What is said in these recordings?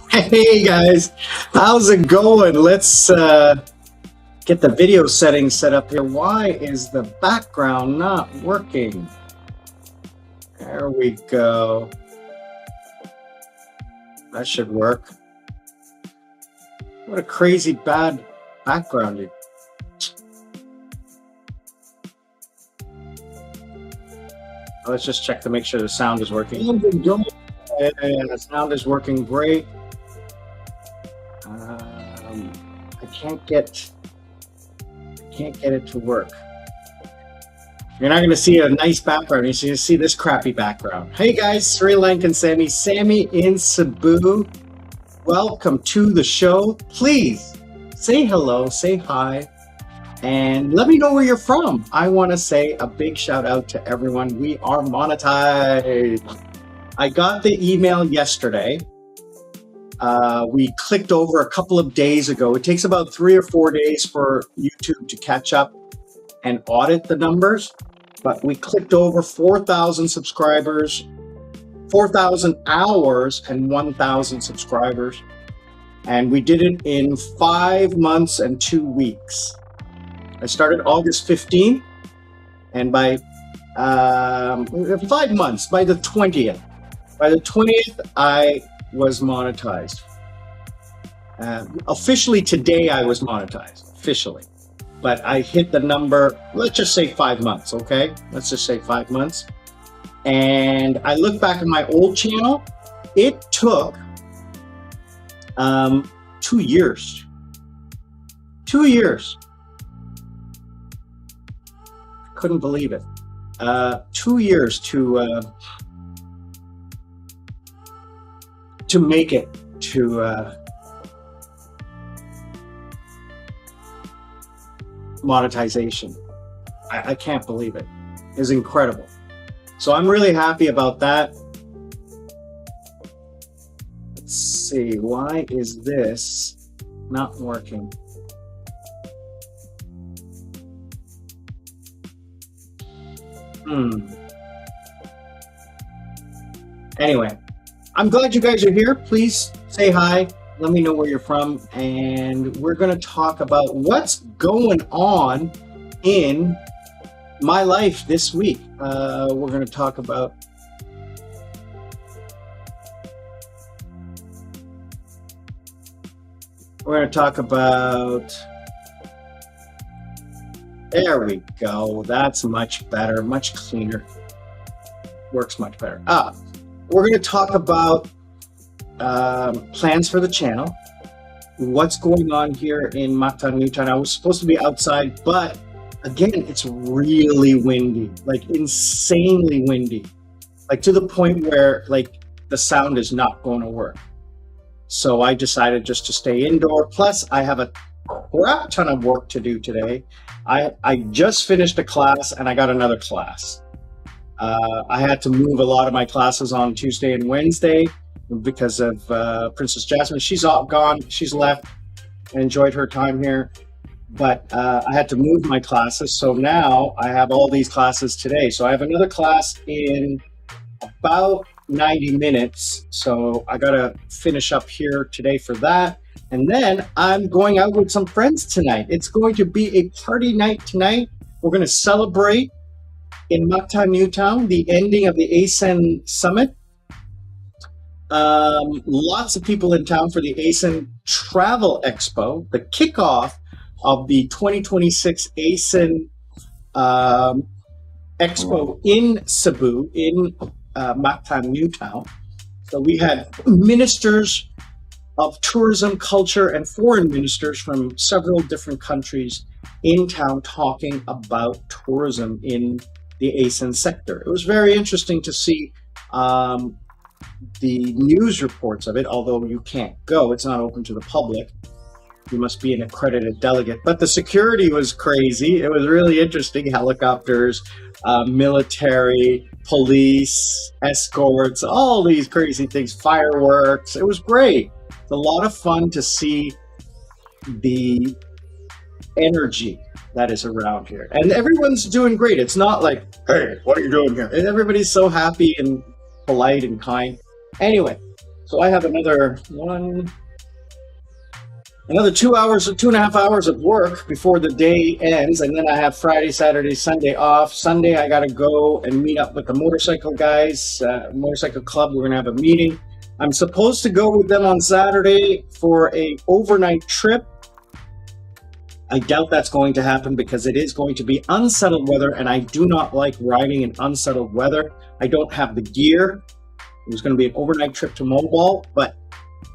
Hey guys, how's it going? Let's get the video settings set up here. Why is the background not working? There we go. That should work. What a crazy bad background. Let's just check to make sure the sound is working. Yeah, the sound is working great. I can't get it to work. You're not going to see a nice background. You're going to see this crappy background. Hey guys, Sri Lankan Sammi. Sammi in Cebu. Welcome to the show. Please say hello, say hi, and let me know where you're from. I want to say a big shout out to everyone. We are monetized. I got the email yesterday. We clicked over a couple of days ago. It takes about 3 or 4 days for YouTube to catch up and audit the numbers, but we clicked over 4,000 subscribers, 4,000 hours and 1,000 subscribers. And we did it in 5 months and 2 weeks. I started August 15th, and by 5 months, by the 20th, I was monetized. Officially today I was monetized, officially. But I hit the number, let's just say 5 months, okay? Let's just say 5 months. And I look back at my old channel, it took 2 years. 2 years. Couldn't believe it. 2 years to make it to monetization. I can't believe it. It's incredible. So I'm really happy about that. Let's see, why is this not working? Anyway, I'm glad you guys are here. Please say hi. Let me know where you're from. And we're going to talk about what's going on in my life this week. We're going to talk about there we go. That's much better, much cleaner. Works much better. We're going to talk about plans for the channel, what's going on here in Mactan Newtown. I was supposed to be outside, but again, it's really windy, like insanely windy, like to the point where like the sound is not going to work. So I decided just to stay indoor. Plus I have a crap ton of work to do today. I just finished a class and I got another class. I had to move a lot of my classes on Tuesday and Wednesday because of Princess Jasmine. She's gone, she's left. I enjoyed her time here, but I had to move my classes. So now I have all these classes today. So I have another class in about 90 minutes. So I gotta finish up here today for that. And then I'm going out with some friends tonight. It's going to be a party night tonight. We're gonna celebrate in Mactan Newtown the ending of the ASEAN Summit. Lots of people in town for the ASEAN Travel Expo, the kickoff of the 2026 ASEAN Expo in Cebu, in Mactan Newtown. So we had ministers of tourism, culture, and foreign ministers from several different countries in town talking about tourism in the ASEAN sector. It was very interesting to see the news reports of it, although you can't go. It's not open to the public. You must be an accredited delegate. But the security was crazy. It was really interesting. Helicopters, military, police, escorts, all these crazy things, fireworks. It was great. It's a lot of fun to see the energy that is around here. And everyone's doing great. It's not like, hey, what are you doing here? And everybody's so happy and polite and kind. Anyway, So I have another 2 hours or 2.5 hours of work before the day ends, and then I have Friday, Saturday, Sunday off. Sunday I got to go and meet up with the motorcycle guys, motorcycle club. We're gonna have a meeting. I'm supposed to go with them on Saturday for a overnight trip. I doubt that's going to happen because it is going to be unsettled weather, and I do not like riding in unsettled weather. I don't have the gear. It was going to be an overnight trip to Mobile, but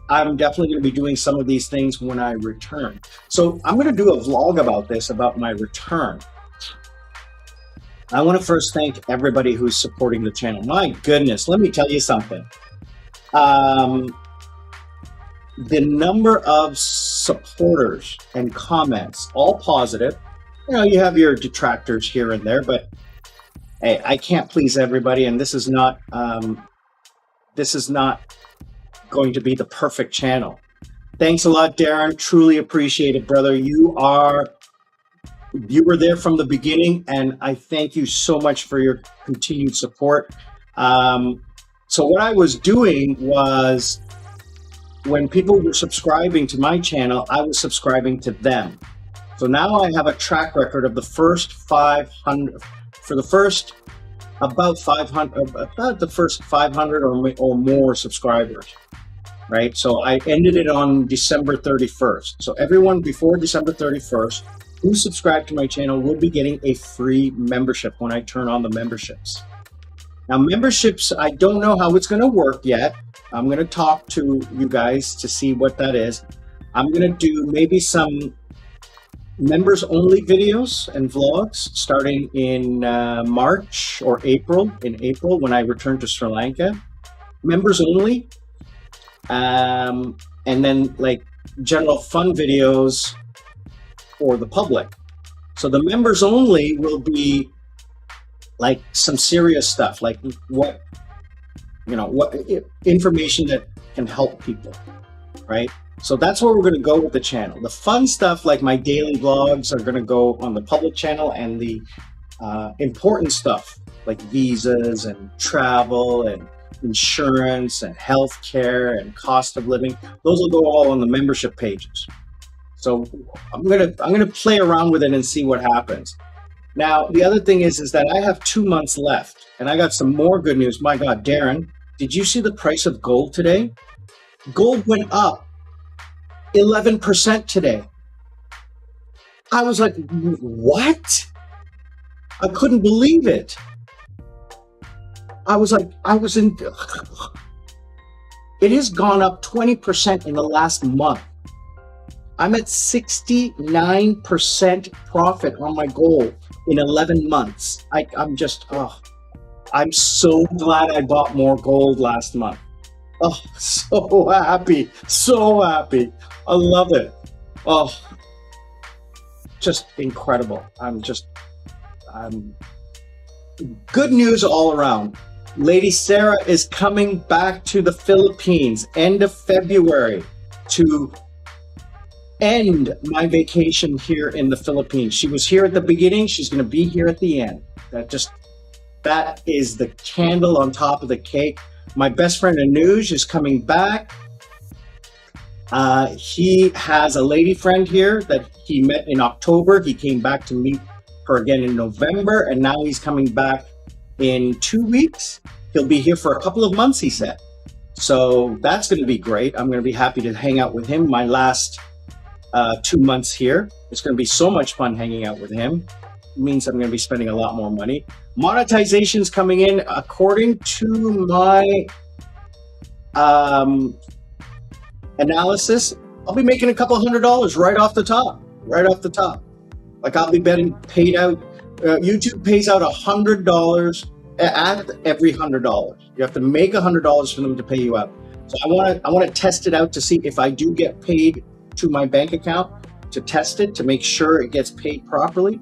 I'm definitely going to be doing some of these things when I return. So I'm going to do a vlog about this, about my return. I want to first thank everybody who's supporting the channel. My goodness, let me tell you something. The number of supporters and comments, all positive. You know, you have your detractors here and there, but hey, I can't please everybody, and this is not going to be the perfect channel. Thanks a lot, Darren. Truly appreciate it, brother. You were there from the beginning, and I thank you so much for your continued support. So what I was doing was, when people were subscribing to my channel, I was subscribing to them. So now I have a track record of the first 500, for the first about the first 500 or more subscribers, right? So I ended it on December 31st. So everyone before December 31st who subscribed to my channel will be getting a free membership when I turn on the memberships. Now, memberships, I don't know how it's going to work yet. I'm going to talk to you guys to see what that is. I'm going to do maybe some members only videos and vlogs starting in March or April, when I return to Sri Lanka. Members only. And then like general fun videos for the public. So the members only will be like some serious stuff, like what information that can help people, right? So that's where we're going to go with the channel. The fun stuff, like my daily vlogs, are going to go on the public channel, and the important stuff like visas and travel and insurance and healthcare and cost of living, those will go all on the membership pages. So I'm gonna play around with it and see what happens. Now, the other thing is that I have 2 months left, and I got some more good news. My God, Darren, did you see the price of gold today? Gold went up 11% today. I was like, what? I couldn't believe it. It has gone up 20% in the last month. I'm at 69% profit on my gold in 11 months. I'm so glad I bought more gold last month. Oh, so happy, so happy. I love it. Oh, just incredible. Good news all around. Lady Sarah is coming back to the Philippines end of February to end my vacation here in the Philippines. She was here at the beginning. She's going to be here at the end. That is the candle on top of the cake. My best friend Anuj is coming back. He has a lady friend here that he met in October. He came back to meet her again in November, and now he's coming back in 2 weeks. He'll be here for a couple of months, he said. So that's going to be great. I'm going to be happy to hang out with him my last 2 months here. It's going to be so much fun hanging out with him. It means I'm going to be spending a lot more money. Monetization's coming in according to my analysis. I'll be making a couple $100 right off the top. Like I'll be paid out. YouTube pays out $100 at every $100. You have to make $100 for them to pay you out. So I want to test it out to see if I do get paid to my bank account, to test it, to make sure it gets paid properly.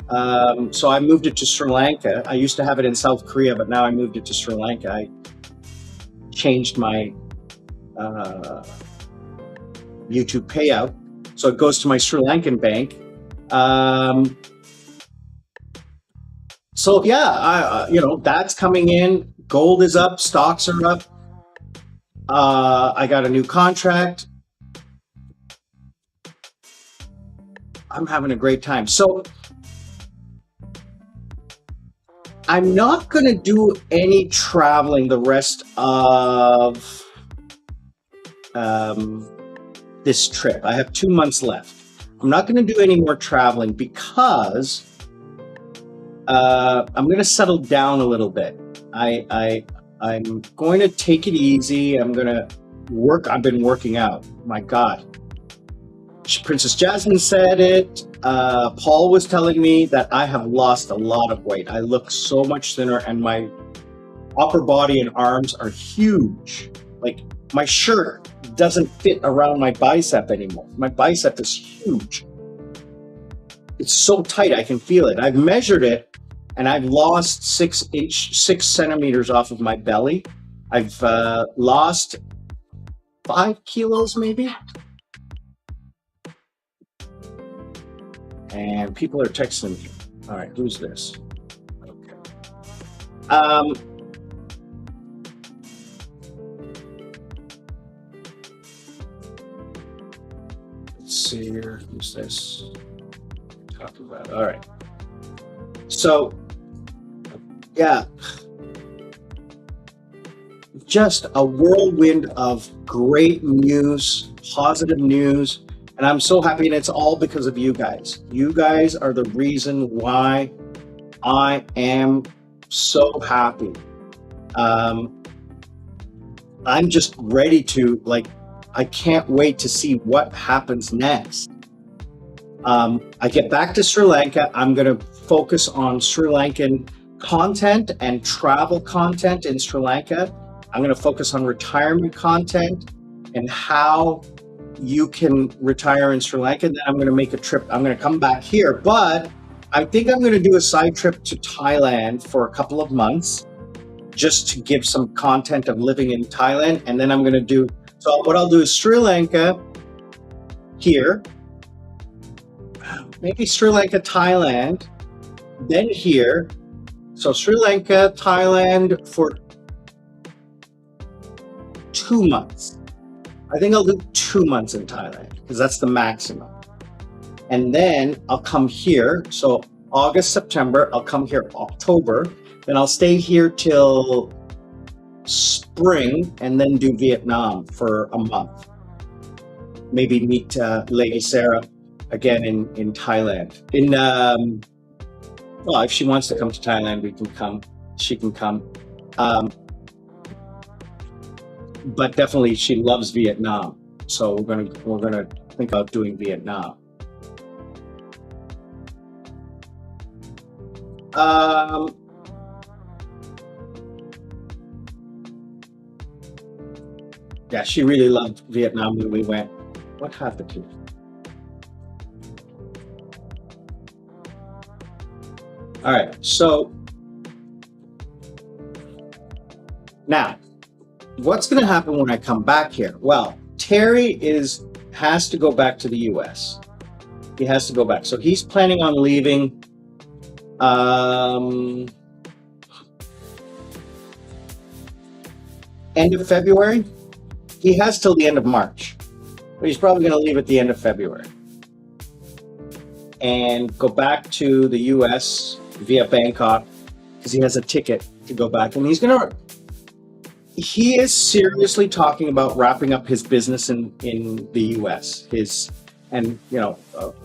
So I moved it to Sri Lanka. I used to have it in South Korea, but now I moved it to Sri Lanka. I changed my YouTube payout, so it goes to my Sri Lankan bank. So yeah, that's coming in. Gold is up, stocks are up. I got a new contract. I'm having a great time. So I'm not going to do any traveling the rest of this trip. I have 2 months left. I'm not going to do any more traveling because I'm going to settle down a little bit. I'm going to take it easy. I'm going to work. I've been working out. My God. Princess Jasmine said it. Paul was telling me that I have lost a lot of weight. I look so much thinner and my upper body and arms are huge. Like my shirt doesn't fit around my bicep anymore. My bicep is huge. It's so tight, I can feel it. I've measured it and I've lost 6 centimeters off of my belly. I've lost 5 kilos maybe. And people are texting me. All right, who's this? Okay. Let's see here. Who's this? Talk about. All right. So, yeah, just a whirlwind of great news, positive news. And I'm so happy, and it's all because of you guys. You guys are the reason why I am so happy. I'm just ready to, I can't wait to see what happens next. I get back to Sri Lanka. I'm going to focus on Sri Lankan content and travel content in Sri Lanka. I'm going to focus on retirement content and how you can retire in Sri Lanka. Then I'm going to make a trip. I'm going to come back here, but I think I'm going to do a side trip to Thailand for a couple of months just to give some content of living in Thailand. And then I'm going to do, so what I'll do is Sri Lanka here, maybe Sri Lanka, Thailand, then here. So Sri Lanka, Thailand for 2 months. I think I'll do 2 months in Thailand because that's the maximum. And then I'll come here. So August, September, I'll come here October. Then I'll stay here till spring and then do Vietnam for a month. Maybe meet Lady Sarah again in Thailand. Well, if she wants to come to Thailand, we can come. She can come. But definitely she loves Vietnam. So we're gonna think about doing Vietnam. Yeah, she really loved Vietnam when we went. What happened to you? All right, so now, what's going to happen when I come back here? Well, Terry has to go back to the US. He has to go back. So he's planning on leaving end of February. He has till the end of March, but he's probably going to leave at the end of February and go back to the US via Bangkok because he has a ticket to go back. And he is seriously talking about wrapping up his business in the US,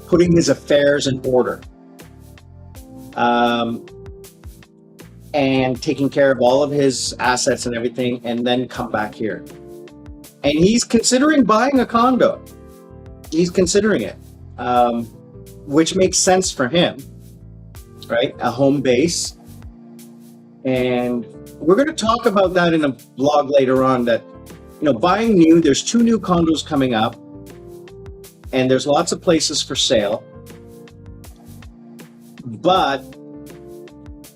putting his affairs in order, and taking care of all of his assets and everything, and then come back here. And he's considering buying a condo. He's considering it, which makes sense for him, right? A home base. And we're going to talk about that in a blog later on, that, buying new, there's 2 new condos coming up and there's lots of places for sale. But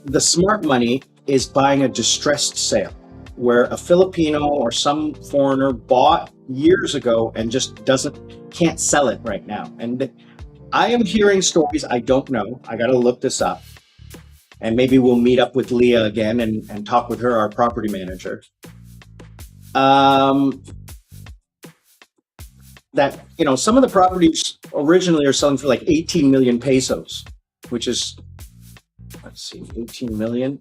the smart money is buying a distressed sale where a Filipino or some foreigner bought years ago and just can't sell it right now. And I am hearing stories. I don't know. I got to look this up. And maybe we'll meet up with Leah again and talk with her, our property manager. that, some of the properties originally are selling for like 18 million pesos, which is, let's see, 18 million.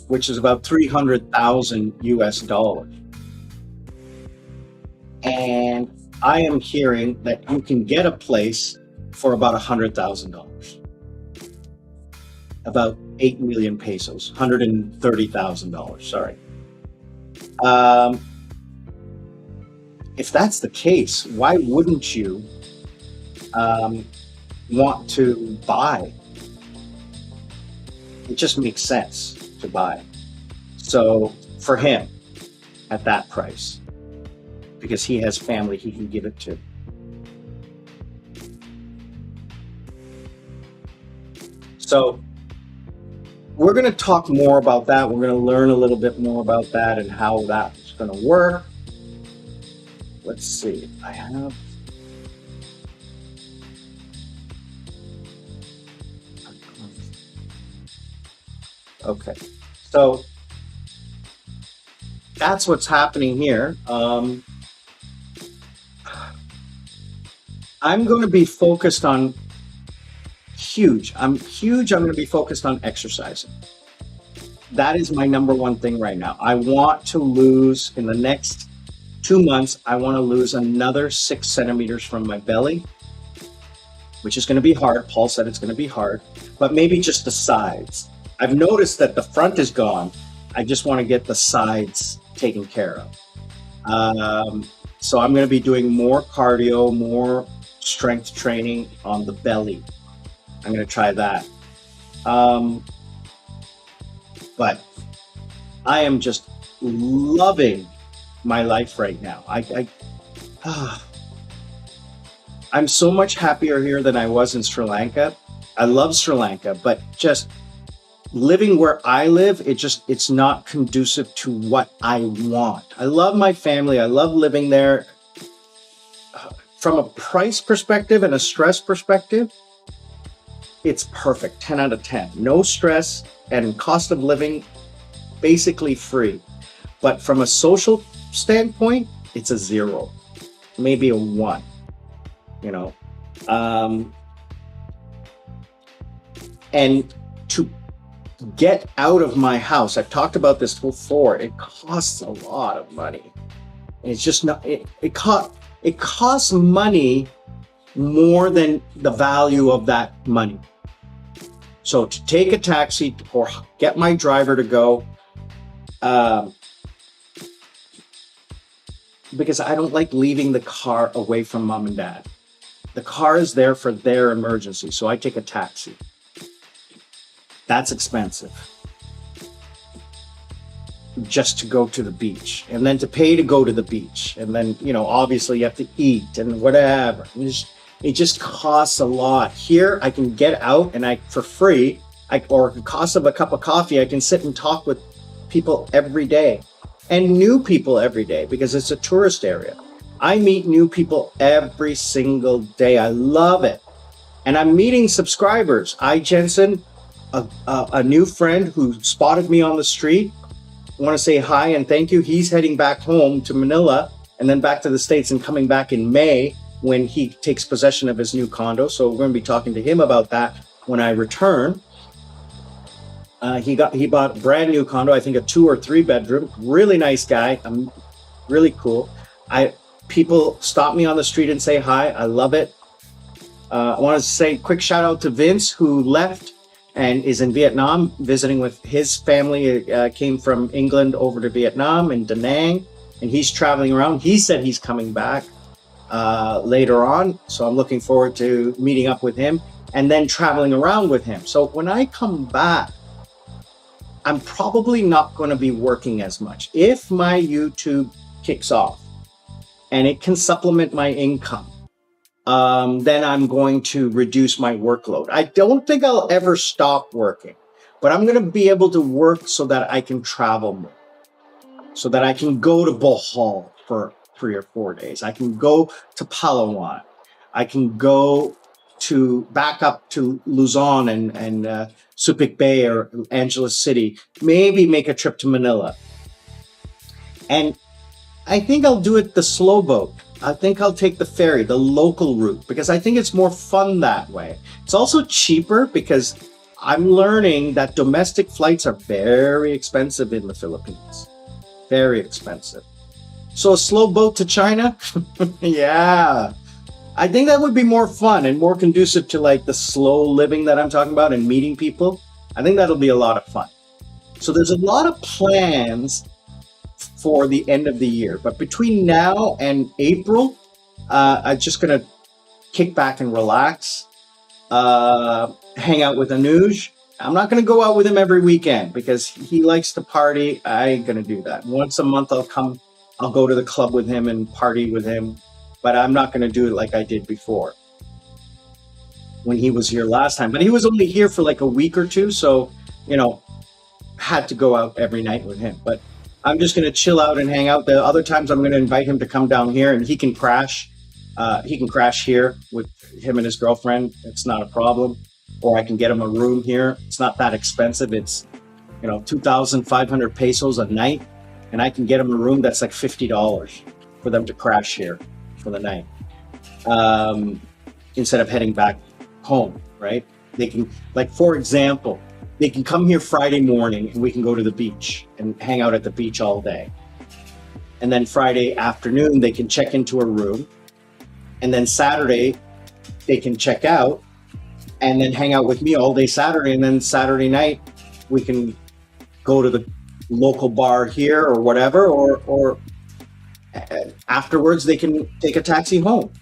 Which is about 300,000 US dollars. And I am hearing that you can get a place for about $100,000. About 8 million pesos, $130,000, sorry. If that's the case, why wouldn't you want to buy? It just makes sense to buy. So for him, at that price, because he has family he can give it to. So we're going to talk more about that. We're going to learn a little bit more about that and how that's going to work. Let's see. I have. Okay. So that's what's happening here. I'm going to be focused on I'm going to be focused on exercising. That is my number one thing right now. I want to lose, in the next 2 months, I want to lose another 6 centimeters from my belly, which is going to be hard. Paul said it's going to be hard, but maybe just the sides. I've noticed that the front is gone. I just want to get the sides taken care of. So I'm going to be doing more cardio, more strength training on the belly. I'm going to try that. But I am just loving my life right now. I'm so much happier here than I was in Sri Lanka. I love Sri Lanka, but just living where I live, it's not conducive to what I want. I love my family. I love living there. From a price perspective and a stress perspective, it's perfect, 10 out of 10. No stress and cost of living, basically free. But from a social standpoint, it's a 0, maybe a 1, And to get out of my house, I've talked about this before, it costs a lot of money. And it's just not, it costs money more than the value of that money. So to take a taxi or get my driver to go, because I don't like leaving the car away from mom and dad. The car is there for their emergency, so I take a taxi. That's expensive. Just to go to the beach, and then to pay to go to the beach, and then obviously you have to eat and whatever. It just costs a lot. Here I can get out and for free, or the cost of a cup of coffee, I can sit and talk with people every day, and new people every day, because it's a tourist area. I meet new people every single day. I love it. And I'm meeting subscribers. Jensen, a new friend who spotted me on the street, I want to say hi and thank you. He's heading back home to Manila and then back to the States and coming back in May when he takes possession of his new condo. So we're going to be talking to him about that when I return. He bought a brand new condo, I think a 2 or 3 bedroom. Really nice guy. Really cool. People stop me on the street and say hi. I love it. I want to say a quick shout out to Vince, who left and is in Vietnam visiting with his family. Came from England over to Vietnam in Da Nang, and he's traveling around. He said he's coming back later on. So I'm looking forward to meeting up with him and then traveling around with him. So when I come back, I'm probably not going to be working as much. If my YouTube kicks off and it can supplement my income, then I'm going to reduce my workload. I don't think I'll ever stop working, but I'm going to be able to work so that I can travel more, so that I can go to Bohol for 3 or 4 days. I can go to Palawan. I can go back up to Luzon and Subic Bay or Angeles City, maybe make a trip to Manila. And I think I'll do it the slow boat. I think I'll take the ferry, the local route, because I think it's more fun that way. It's also cheaper because I'm learning that domestic flights are very expensive in the Philippines. Very expensive. So a slow boat to China? Yeah. I think that would be more fun and more conducive to like the slow living that I'm talking about and meeting people. I think that'll be a lot of fun. So there's a lot of plans for the end of the year. But between now and April, I'm just going to kick back and relax, hang out with Anuj. I'm not going to go out with him every weekend because he likes to party. I ain't going to do that. Once a month, I'll go to the club with him and party with him. But I'm not going to do it like I did before when he was here last time. But he was only here for like a week or two. So, had to go out every night with him. But I'm just going to chill out and hang out. The other times I'm going to invite him to come down here and he can crash. He can crash here with him and his girlfriend. It's not a problem. Or I can get him a room here. It's not that expensive. It's, 2,500 pesos a night. And I can get him a room that's like $50 for them to crash here for the night. Instead of heading back home, right? They can, like, for example, they can come here Friday morning and we can go to the beach and hang out at the beach all day. And then Friday afternoon, they can check into a room. And then Saturday, they can check out and then hang out with me all day Saturday. And then Saturday night, we can go to the local bar here or whatever, or afterwards they can take a taxi home.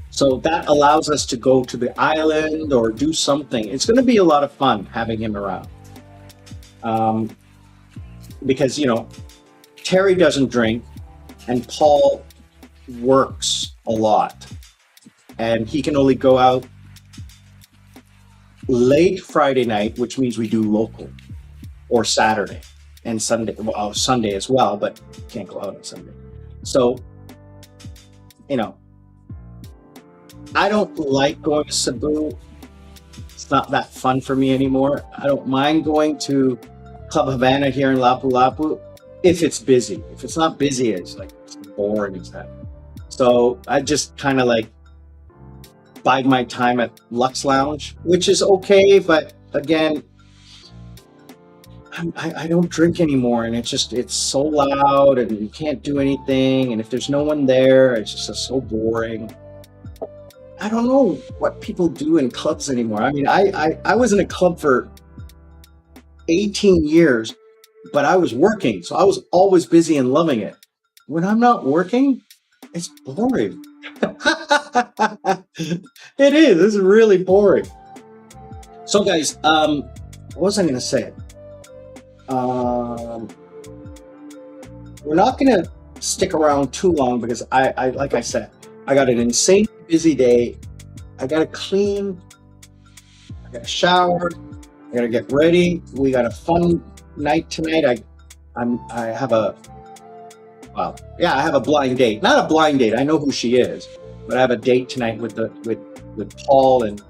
So that allows us to go to the island or do something. It's going to be a lot of fun having him around. Because, Terry doesn't drink and Paul works a lot. And he can only go out late Friday night, which means we do local, or Saturday and Sunday. Well, Sunday as well, but can't go out on Sunday. So, I don't like going to Cebu. It's not that fun for me anymore. I don't mind going to Club Havana here in Lapu-Lapu if it's busy. If it's not busy, it's boring as that. So I just kind of bide my time at Lux Lounge, which is okay, but again, I don't drink anymore, and it's so loud, and you can't do anything, and if there's no one there, it's just so boring. I don't know what people do in clubs anymore. I mean, I was in a club for 18 years, but I was working, so I was always busy and loving it. When I'm not working, it's boring. It is. This is really boring. So, guys, what was I going to say? We're not going to stick around too long because I like I said, I got an insane busy day. I got to clean. I got to shower. I got to get ready. We got a fun night tonight. I have a blind date. Not a blind date. I know who she is, but I have a date tonight with Paul and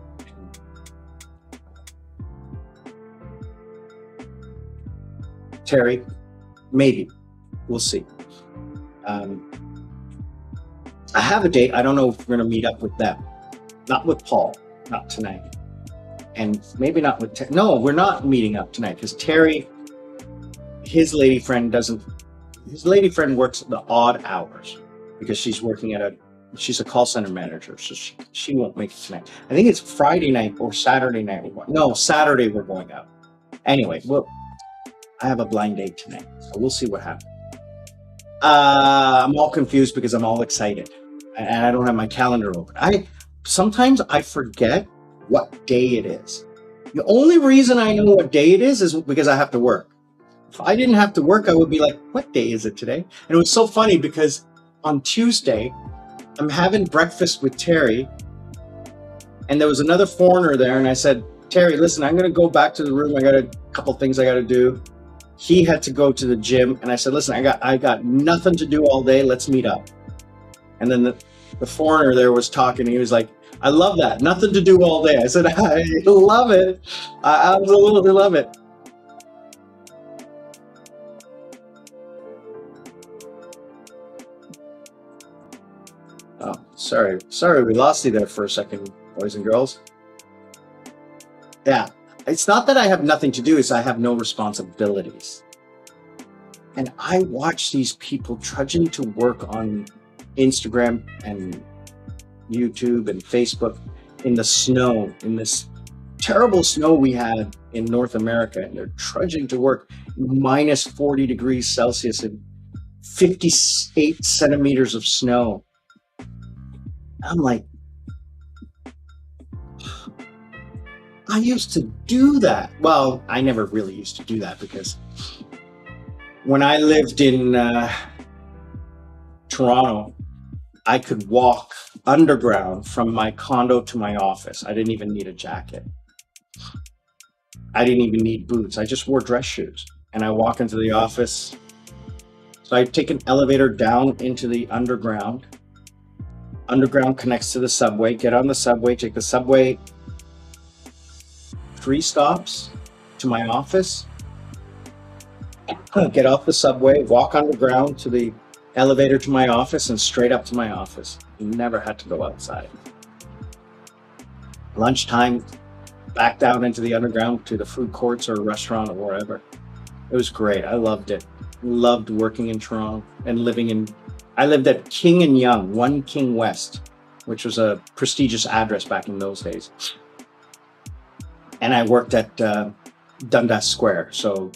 Terry. Maybe. We'll see. I have a date. I don't know if we're going to meet up with them. Not with Paul. Not tonight. And maybe not with Terry. No, we're not meeting up tonight because Terry, his lady friend works the odd hours because she's working she's a call center manager. So she won't make it tonight. I think it's Friday night or Saturday night. Saturday we're going out. Anyway, I have a blind date tonight. So we'll see what happens. I'm all confused because I'm all excited and I don't have my calendar open. Sometimes I forget what day it is. The only reason I know what day it is because I have to work. If I didn't have to work, I would be like, what day is it today? And it was so funny because on Tuesday, I'm having breakfast with Terry and there was another foreigner there. And I said, Terry, listen, I'm going to go back to the room. I got a couple things I got to do. He had to go to the gym. And I said, listen, I got nothing to do all day. Let's meet up. And then the foreigner there was talking. And he was like, I love that. Nothing to do all day. I said, I love it. I absolutely love it. Oh, sorry. Sorry, we lost you there for a second, boys and girls. Yeah. It's not that I have nothing to do, it's I have no responsibilities. And I watch these people trudging to work on Instagram and YouTube and Facebook in the snow, in this terrible snow we had in North America, and they're trudging to work minus 40 degrees Celsius and 58 centimeters of snow. I'm like, I used to do that. Well, I never really used to do that because when I lived in Toronto, I could walk underground from my condo to my office. I didn't even need a jacket. I didn't even need boots. I just wore dress shoes and I walk into the office. So I take an elevator down into the underground. Underground connects to the subway. Get on the subway, take the subway 3 stops to my office. Get off the subway, walk underground to the elevator to my office and straight up to my office. Never had to go outside. Lunchtime, back down into the underground to the food courts or restaurant or wherever. It was great. I loved it. Loved working in Toronto and I lived at King and Yonge, 1 King West, which was a prestigious address back in those days. And I worked at Dundas Square, so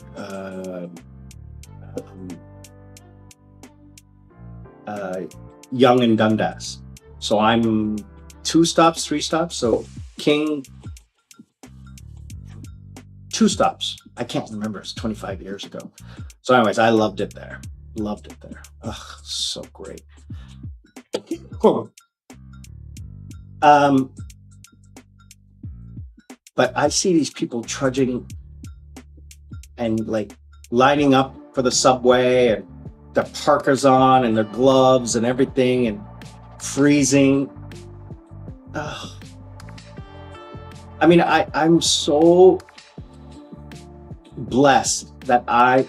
Yonge and Dundas. So I'm 2 stops, 3 stops. So King, 2 stops. I can't remember. It's 25 years ago. So anyways, I loved it there. Loved it there. Ugh, so great. But I see these people trudging and like lining up for the subway and their parkers on and their gloves and everything and freezing. Ugh. I mean, I'm so blessed that I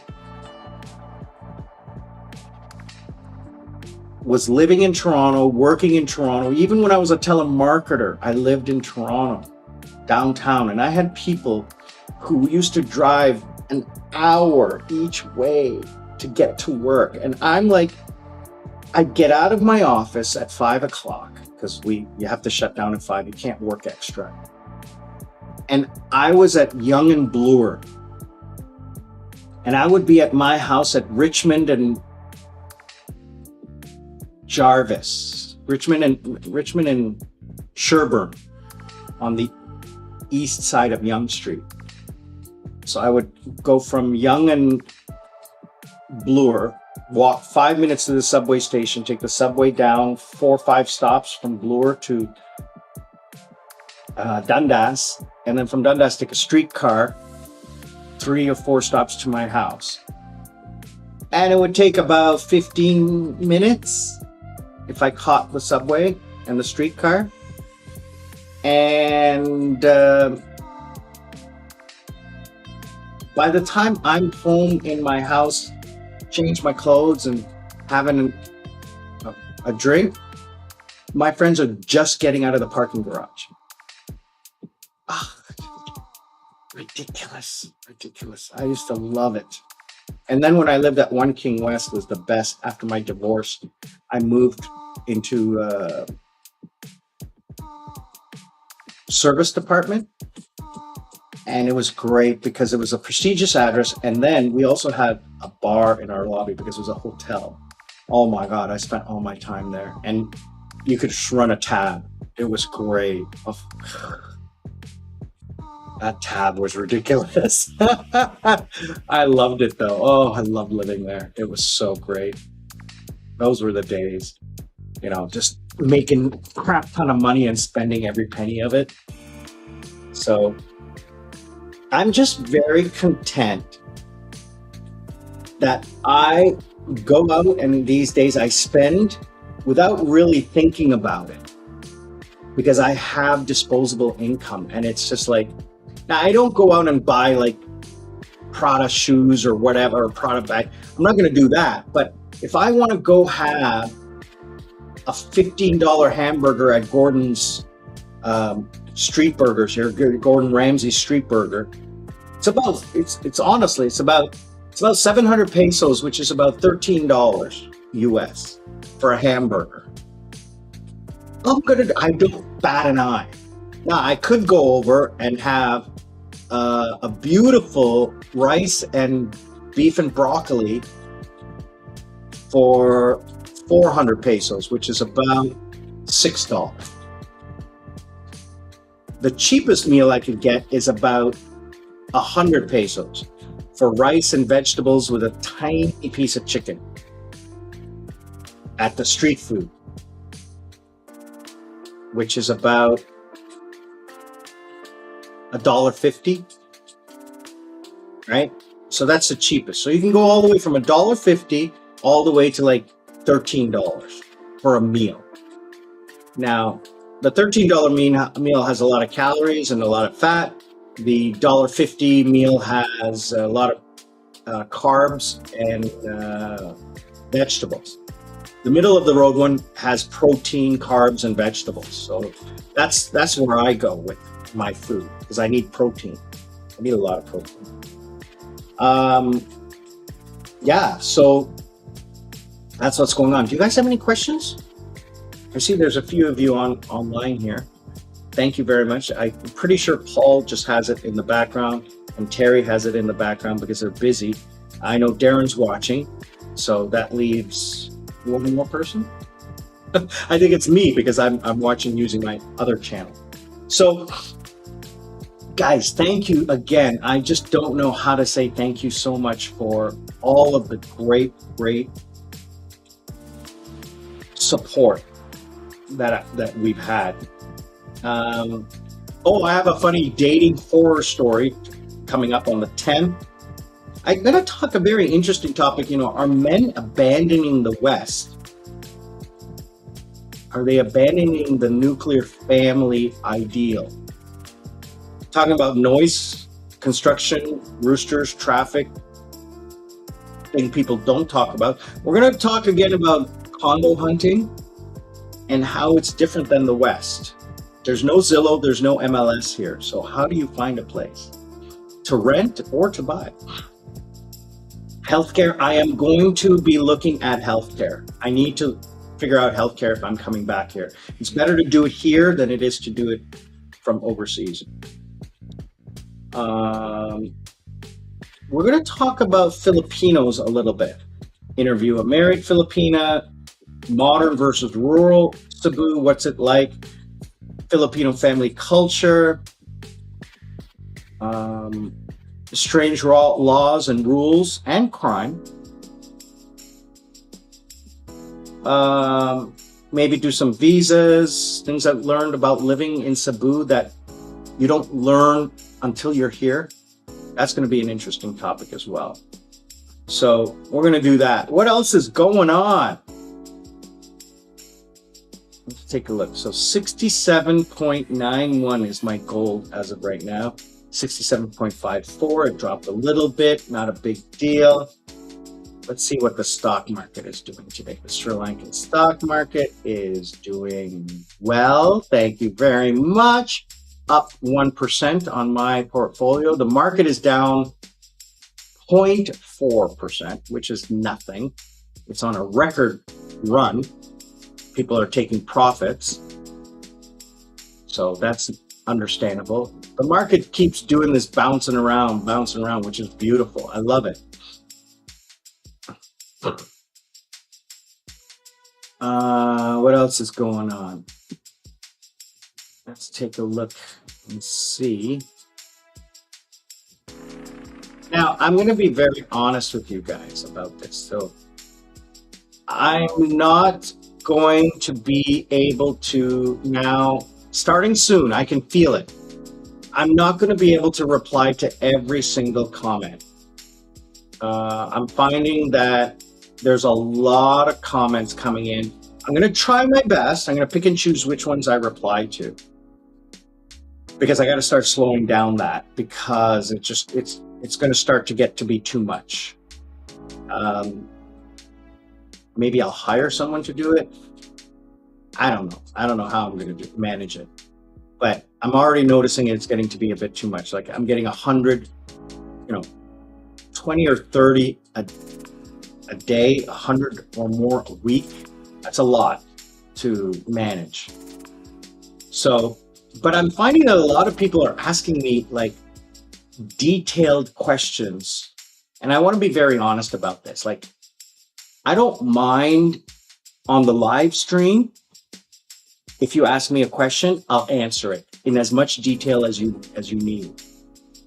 was living in Toronto, working in Toronto. Even when I was a telemarketer, I lived in Toronto, downtown, and I had people who used to drive an hour each way to get to work. And I'm like, I'd get out of my office at 5 o'clock because you have to shut down at 5. You can't work extra. And I was at Yonge and Bloor. And I would be at my house at Richmond and Jarvis, Richmond and Sherbourne on the east side of Yonge Street. So I would go from Yonge and Bloor, walk 5 minutes to the subway station, take the subway down 4 or 5 stops from Bloor to Dundas, and then from Dundas take a streetcar 3 or 4 stops to my house. And it would take about 15 minutes if I caught the subway and the streetcar. And by the time I'm home in my house, change my clothes and having a drink, my friends are just getting out of the parking garage. Oh, ridiculous. I used to love it. And then when I lived at 1 King West was the best. After my divorce, I moved into a service department. And it was great because it was a prestigious address. And then we also had a bar in our lobby because it was a hotel. Oh my God, I spent all my time there. And you could just run a tab. It was great. Oh, that tab was ridiculous. I loved it though. Oh, I loved living there. It was so great. Those were the days, just making a crap ton of money and spending every penny of it. So I'm just very content that I go out and these days I spend without really thinking about it. because I have disposable income, and it's just like, now I don't go out and buy like Prada shoes or whatever, or Prada bag. I'm not going to do that. But if I want to go have a $15 hamburger at Gordon's Street Burgers here, Gordon Ramsay Street Burger, it's honestly about 700 pesos, which is about $13 US for a hamburger. I don't bat an eye. Now I could go over and have a beautiful rice and beef and broccoli for 400 pesos, which is about $6. The cheapest meal I could get is about 100 pesos for rice and vegetables with a tiny piece of chicken at the street food, which is about $1.50, right? So that's the cheapest. So you can go all the way from $1.50 all the way to like $13 for a meal. Now, the $13 meal has a lot of calories and a lot of fat. The $1.50 meal has a lot of carbs and vegetables. The middle of the road one has protein, carbs, and vegetables. So that's where I go with my food, because I need protein. I need a lot of protein. Yeah, so that's what's going on. Do you guys have any questions? I see there's a few of you online here. Thank you very much. I'm pretty sure Paul just has it in the background and Terry has it in the background because they're busy. I know Darren's watching, so that leaves one more person. I think it's me because I'm watching using my other channel. So guys, thank you again. I just don't know how to say thank you so much for all of the great support that we've had. I have a funny dating horror story coming up on the 10th. I'm going to talk a very interesting topic. Are men abandoning the West? Are they abandoning the nuclear family ideal? Talking about noise, construction, roosters, traffic, thing people don't talk about. We're going to talk again about condo hunting and how it's different than the West. There's no Zillow, there's no MLS here. So how do you find a place to rent or to buy? Healthcare, I am going to be looking at healthcare. I need to figure out healthcare if I'm coming back here. It's better to do it here than it is to do it from overseas. We're going to talk about Filipinos a little bit. Interview a married Filipina, modern versus rural Cebu, what's it like? Filipino family culture, strange laws and rules and crime. Maybe do some visas, things I've learned about living in Cebu that you don't learn until you're here. That's going to be an interesting topic as well. So we're going to do that. What else is going on? Let's take a look. So 67.91 is my goal as of right now. 67.54. It dropped a little bit. Not a big deal. Let's see what the stock market is doing today. The Sri Lankan stock market is doing well. Thank you very much. Up 1% on my portfolio. The market is down 0.4%, which is nothing. It's on a record run. People are taking profits. So that's understandable. The market keeps doing this bouncing around, which is beautiful. I love it. What else is going on? Let's take a look and see. Now, I'm going to be very honest with you guys about this. So I'm not going to be able to now, starting soon, I can feel it. I'm not going to be able to reply to every single comment. I'm finding that there's a lot of comments coming in. I'm going to try my best. I'm going to pick and choose which ones I reply to, because I got to start slowing down that, because it's going to start to get to be too much. Maybe I'll hire someone to do it. I don't know. I don't know how I'm going to manage it, but I'm already noticing it's getting to be a bit too much. Like I'm getting 100, 20 or 30 a day, 100 or more a week. That's a lot to manage. So, but I'm finding that a lot of people are asking me like detailed questions, and I want to be very honest about this. Like, I don't mind on the live stream. If you ask me a question, I'll answer it in as much detail as you need.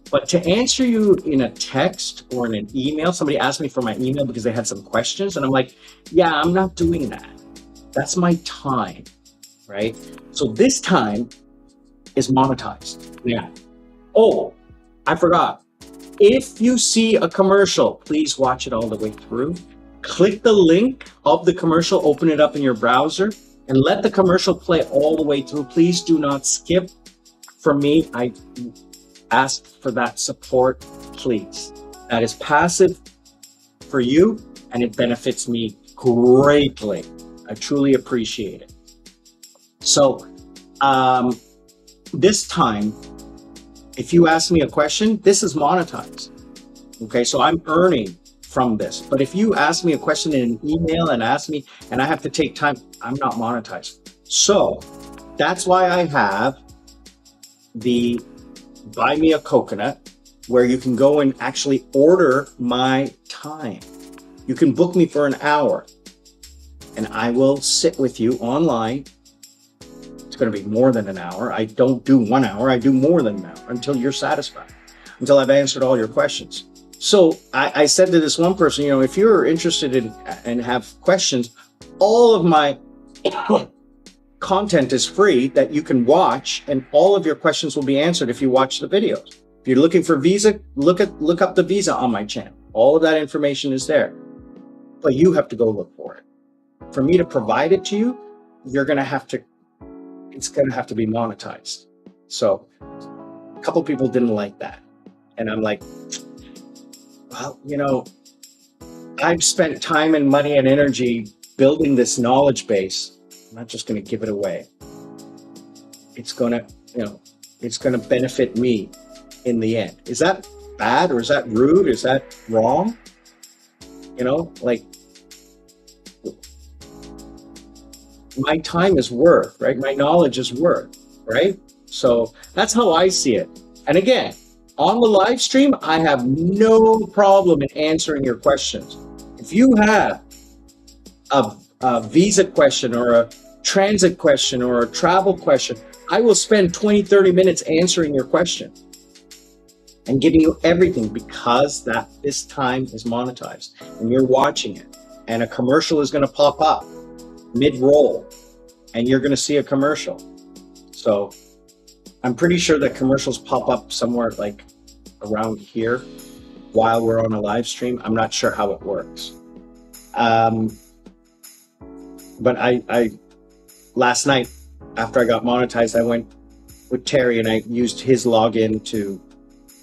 But to answer you in a text or in an email, somebody asked me for my email because they had some questions, and I'm like, yeah, I'm not doing that. That's my time, right? So this time is monetized. Yeah. Oh, I forgot. If you see a commercial, please watch it all the way through. Click the link of the commercial, open it up in your browser, and let the commercial play all the way through. Please do not skip. For me, I ask for that support, please. That is passive for you, and it benefits me greatly. I truly appreciate it. So this time, if you ask me a question, this is monetized. Okay, so I'm earning from this. But if you ask me a question in an email and ask me, and I have to take time, I'm not monetized. So that's why I have the Buy Me a Coconut, where you can go and actually order my time. You can book me for an hour, and I will sit with you online. It's going to be more than an hour. I don't do 1 hour. I do more than an hour until you're satisfied, until I've answered all your questions. So I said to this one person, if you're interested in and have questions, all of my content is free that you can watch, and all of your questions will be answered if you watch the videos. If you're looking for visa, look up the visa on my channel. All of that information is there, but you have to go look for it. For me to provide it to you, it's going to have to be monetized. So a couple people didn't like that. And I'm like, well, I've spent time and money and energy building this knowledge base. I'm not just going to give it away. It's going to benefit me in the end. Is that bad, or is that rude? Is that wrong? My time is worth, right? My knowledge is worth, right? So that's how I see it. And again, on the live stream, I have no problem in answering your questions. If you have a visa question or a transit question or a travel question, I will spend 20, 30 minutes answering your question and giving you everything, because this time is monetized and you're watching it, and a commercial is going to pop up mid-roll and you're going to see a commercial. So I'm pretty sure that commercials pop up somewhere like around here while we're on a live stream. I'm not sure how it works. But I last night, after I got monetized, I went with Terry and I used his login to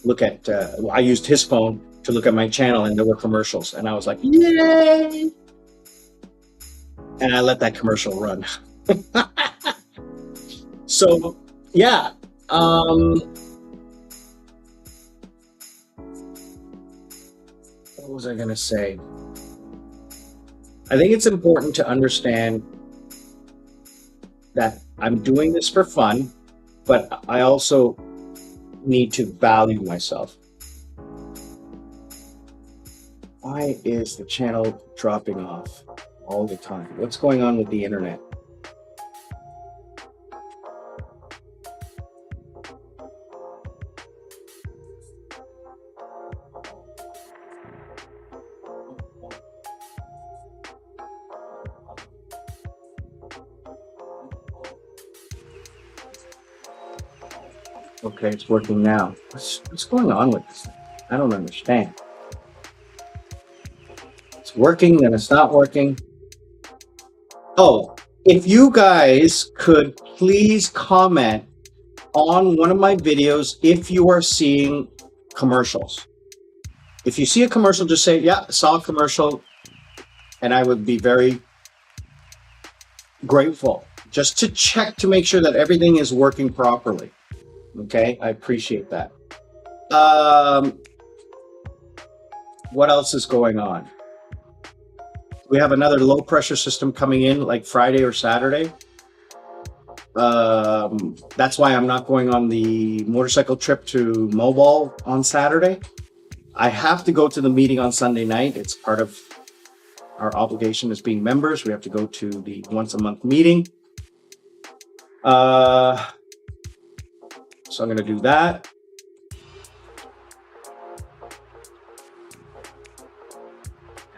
look at, I used his phone to look at my channel, and there were commercials, and I was like, yay! And I let that commercial run. So, yeah. What was I going to say? I think it's important to understand that I'm doing this for fun, but I also need to value myself. Why is the channel dropping off all the time? What's going on with the internet? Okay, it's working now. What's going on with this thing? I don't understand. It's working, then it's not working. Oh, If you guys could please comment on one of my videos if you are seeing commercials. If you see a commercial, just say, yeah, saw a commercial, and I would be very grateful just to check to make sure that everything is working properly. Okay, I appreciate that. What else is going on? We have another low pressure system coming in like Friday or Saturday. That's why I'm not going on the motorcycle trip to Mobile on Saturday. I have to go to the meeting on Sunday night. It's part of our obligation as being members. We have to go to the once a month meeting. So I'm going to do that.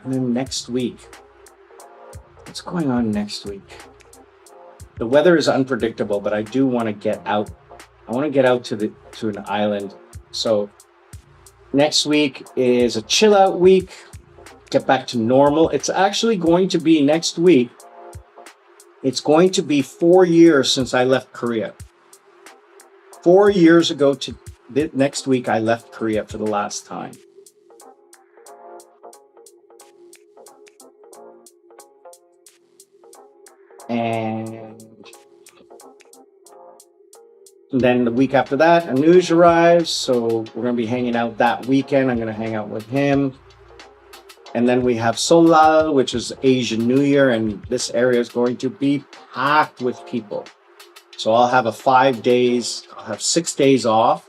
And then next week, what's going on next week? The weather is unpredictable, but I do want to get out. I want to get out to an island. So next week is a chill out week. Get back to normal. It's actually going to be next week. It's going to be 4 years since I left Korea. 4 years ago to next week, I left Korea for the last time. And then the week after that, Anuj arrives. So we're going to be hanging out that weekend. I'm going to hang out with him. And then we have Solal, which is Asian New Year. And this area is going to be packed with people. So I'll have 5 days. I'll have 6 days off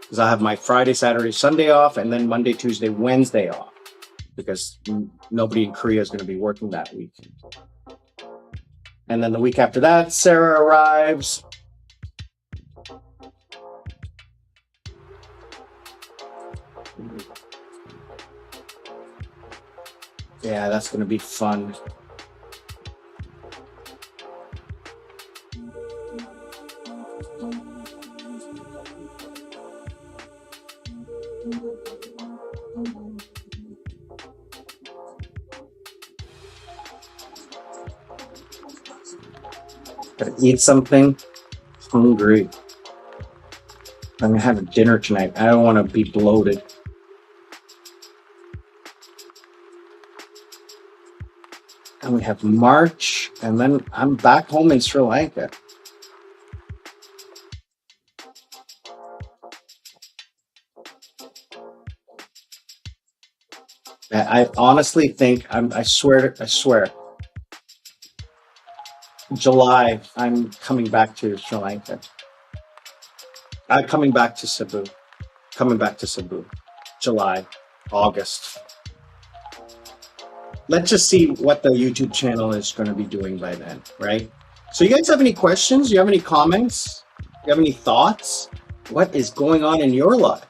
because I have my Friday, Saturday, Sunday off. And then Monday, Tuesday, Wednesday off because nobody in Korea is going to be working that week. And then the week after that, Sarah arrives. Yeah, that's going to be fun. Gotta eat something. Hungry. I'm gonna have a dinner tonight. I don't want to be bloated. And we have March, and then I'm back home in Sri Lanka. I honestly think I swear. July, I'm coming back to Sri Lanka. I'm coming back to Cebu. July, August. Let's just see what the YouTube channel is going to be doing by then, right? So you guys have any questions? You have any comments? You have any thoughts? What is going on in your life?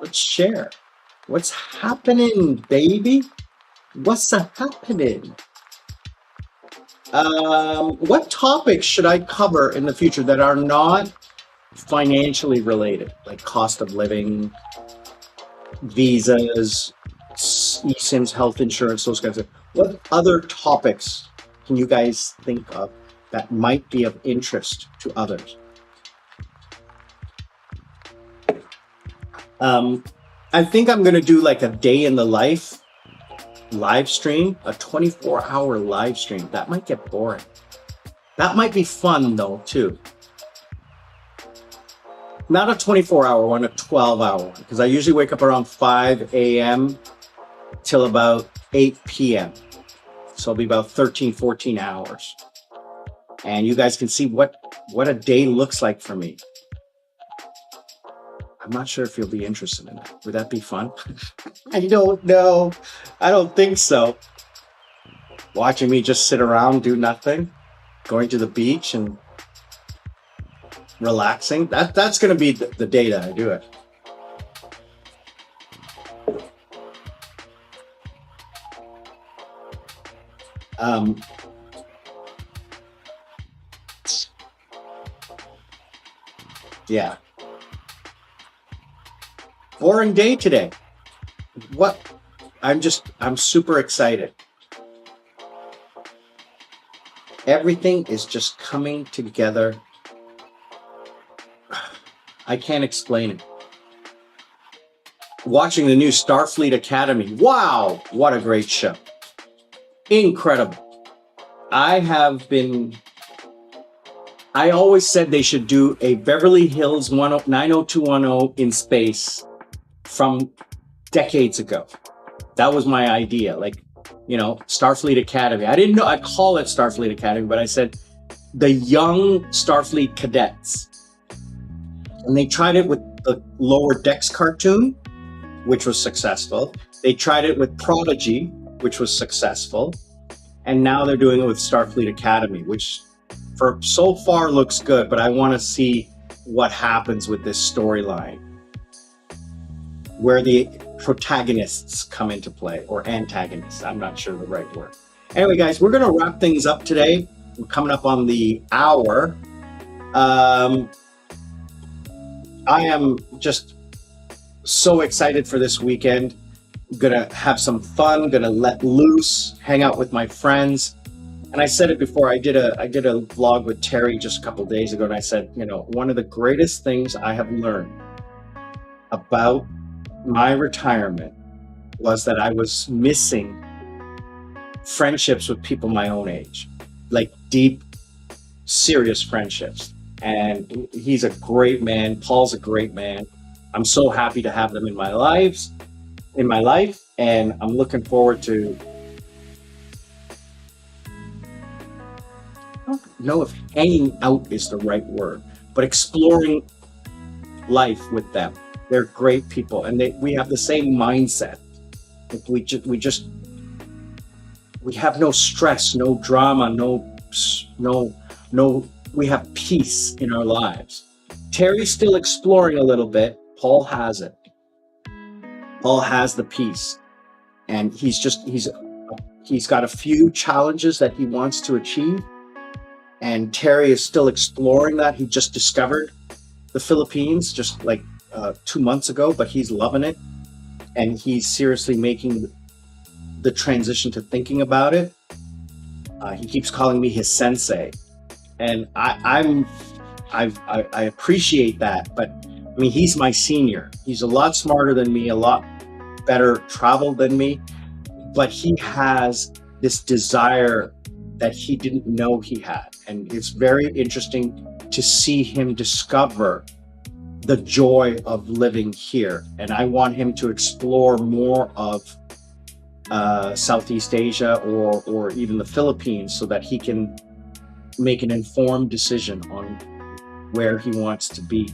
Let's share. What's happening, baby? What's happening? What topics should I cover in the future that are not financially related, like cost of living, visas, eSIMs, health insurance, those kinds of? What other topics can you guys think of that might be of interest to others? I think I'm going to do like a day in the life live stream, a 24-hour live stream. That might get boring. That might be fun though, too. Not a 24-hour one, a 12-hour one, because I usually wake up around 5 a.m. till about 8 p.m. So it'll be about 13, 14 hours. And you guys can see what a day looks like for me. I'm not sure if you'll be interested in that. Would that be fun? I don't know. I don't think so. Watching me just sit around, do nothing, going to the beach and relaxing. That's going to be the day that I do it. Yeah. Boring day today. What? I'm super excited. Everything is just coming together. I can't explain it. Watching the new Starfleet Academy. Wow, what a great show. Incredible. I always said they should do a Beverly Hills 90210 in space from decades ago. That was my idea. Like, you know, Starfleet Academy. I didn't know, I call it Starfleet Academy, but I said the young Starfleet cadets. And they tried it with the Lower Decks cartoon, which was successful. They tried it with Prodigy, which was successful. And now they're doing it with Starfleet Academy, which for so far looks good, but I want to see what happens with this storyline, where the protagonists come into play, or antagonists. I'm not sure the right word. Anyway, guys, we're going to wrap things up today. We're coming up on the hour. I am just so excited for this weekend. I'm gonna have some fun, gonna let loose, hang out with my friends. And I said it before, I did a vlog with Terry just a couple of days ago, and I said, you know, one of the greatest things I have learned about my retirement was that I was missing friendships with people my own age, like deep, serious friendships. And he's a great man. Paul's a great man. I'm so happy to have them in my life, and I'm looking forward to, I don't know if hanging out is the right word, but exploring life with them. They're great people, and we have the same mindset. We have no stress, no drama, no. We have peace in our lives. Terry's still exploring a little bit. Paul has it. Paul has the peace, and he's got a few challenges that he wants to achieve, and Terry is still exploring that. He just discovered the Philippines just like 2 months ago, but he's loving it, and he's seriously making the transition to thinking about it. He keeps calling me his sensei. And I appreciate that, but I mean, he's my senior. He's a lot smarter than me, a lot better traveled than me, but he has this desire that he didn't know he had. And it's very interesting to see him discover the joy of living here. And I want him to explore more of Southeast Asia or even the Philippines, so that he can make an informed decision on where he wants to be.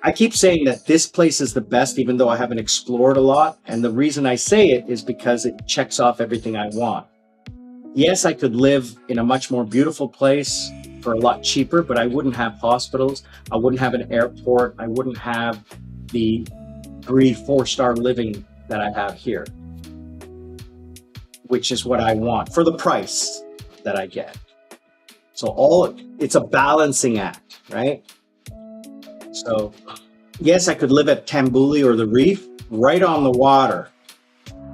I keep saying that this place is the best, even though I haven't explored a lot. And the reason I say it is because it checks off everything I want. Yes, I could live in a much more beautiful place for a lot cheaper, but I wouldn't have hospitals. I wouldn't have an airport. I wouldn't have the 3-4-star living that I have here, which is what I want for the price that I get. So it's a balancing act, right? So yes, I could live at Tambuli or the Reef, right on the water,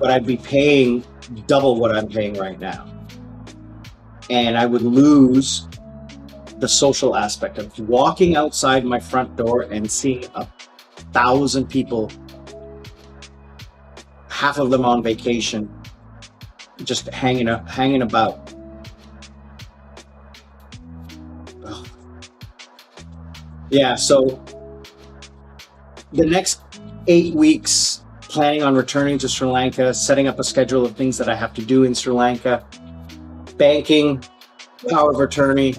but I'd be paying double what I'm paying right now. And I would lose the social aspect of walking outside my front door and seeing 1,000 people, half of them on vacation, just hanging about. Yeah, so the next 8 weeks, planning on returning to Sri Lanka, setting up a schedule of things that I have to do in Sri Lanka, banking, power of attorney,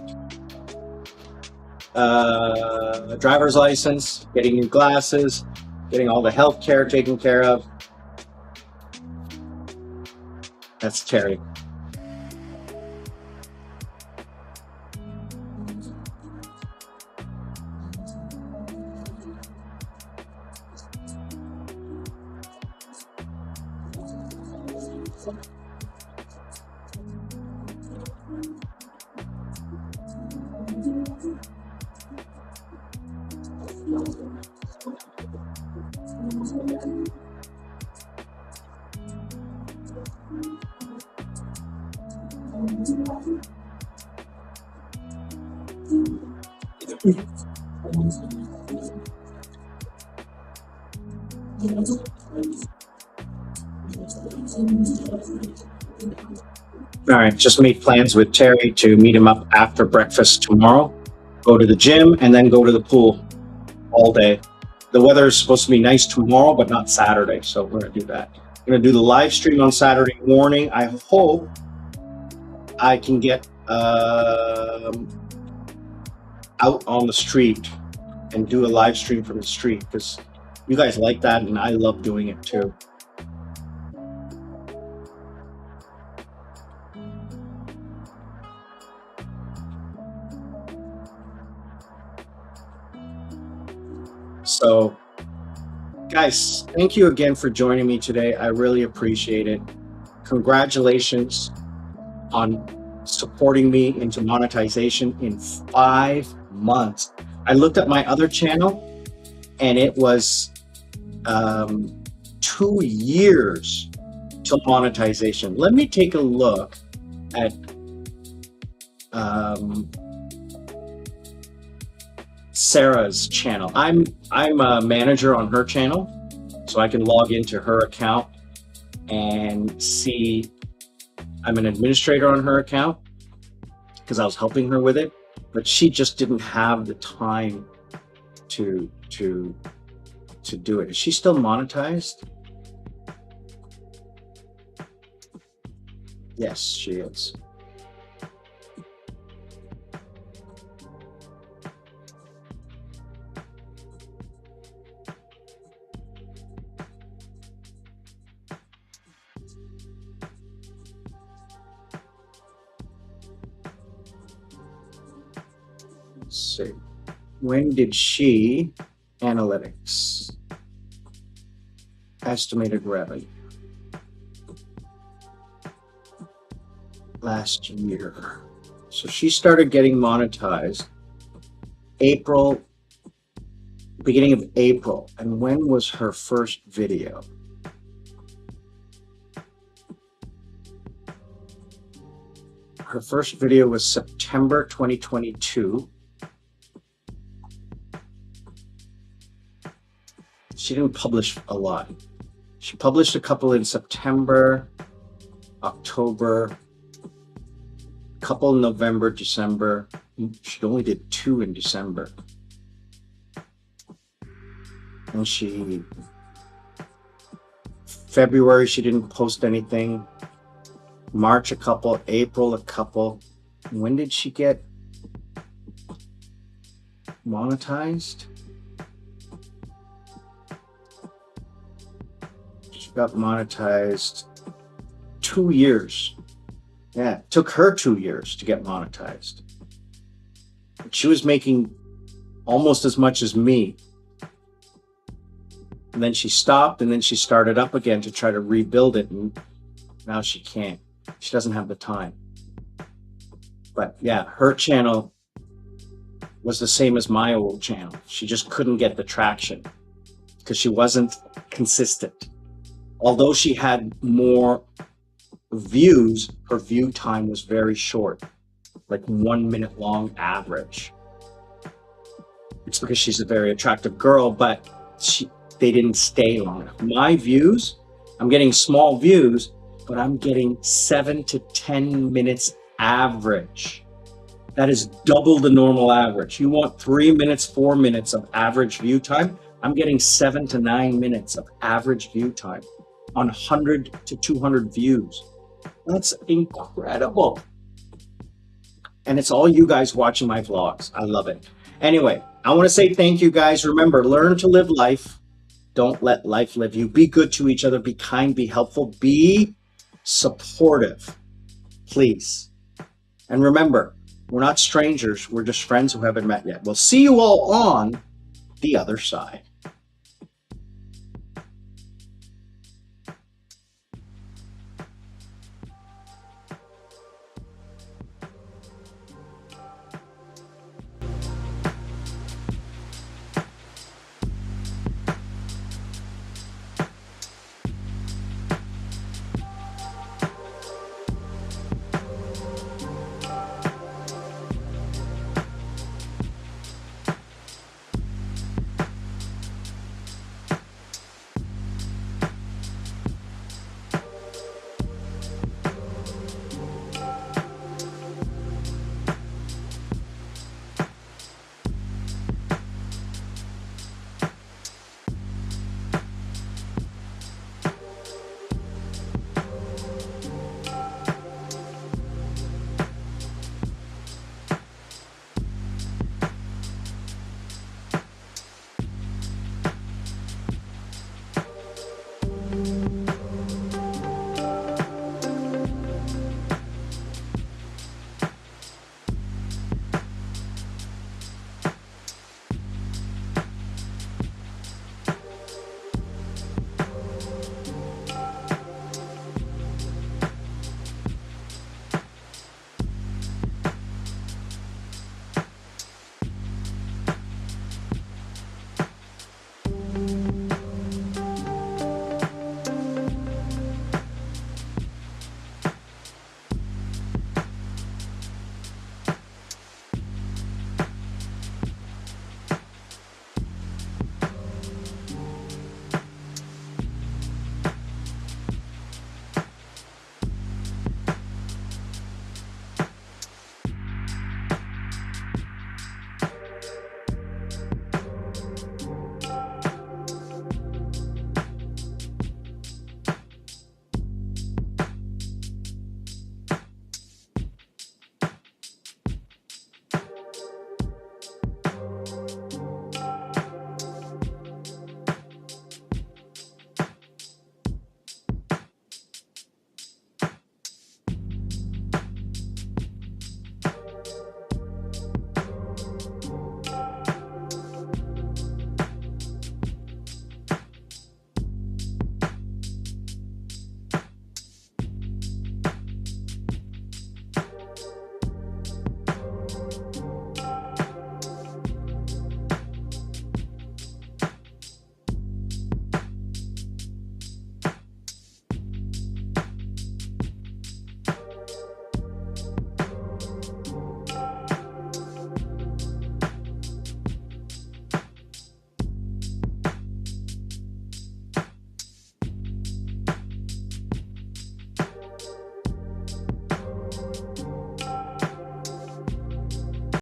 driver's license, getting new glasses, getting all the health care taken care of. That's Terry. All right, just made plans with Terry to meet him up after breakfast tomorrow, go to the gym, and then go to the pool all day. The weather is supposed to be nice tomorrow, but not Saturday, so we're gonna do that. I'm gonna do the live stream on Saturday morning. I hope I can get out on the street and do a live stream from the street, because you guys like that and I love doing it too. So guys, thank you again for joining me today. I really appreciate it. Congratulations on supporting me into monetization in 5 months. I looked at my other channel and it was 2 years till monetization. Let me take a look at Sarah's channel. I'm a manager on her channel, so I can log into her account and see. I'm an administrator on her account because I was helping her with it, but she just didn't have the time to do it. Is she still monetized? Yes, she is. Let's see. When did she analytics? Estimated revenue. Last year. So she started getting monetized April, beginning of April. And when was her first video? Her first video was September 2022. She didn't publish a lot. She published a couple in September, October, a couple in November, December. She only did 2 in December. And February, she didn't post anything. March, a couple. April, a couple. When did she get monetized? She got monetized 2 years. Yeah, it took her 2 years to get monetized. She was making almost as much as me. And then she stopped, and then she started up again to try to rebuild it, and now she can't. She doesn't have the time. But yeah, her channel was the same as my old channel. She just couldn't get the traction because she wasn't consistent. Although she had more views, her view time was very short, like 1 minute long average. It's because she's a very attractive girl, but they didn't stay long. My views, I'm getting small views, but I'm getting 7 to 10 minutes average. That is double the normal average. You want 3 minutes, 4 minutes of average view time. I'm getting 7 to 9 minutes of average view time on 100 to 200 views. That's incredible. And it's all you guys watching my vlogs. I love it. Anyway, I want to say thank you guys. Remember, learn to live life. Don't let life live you. Be good to each other. Be kind, be helpful, be supportive, please. And remember, we're not strangers. We're just friends who haven't met yet. We'll see you all on the other side.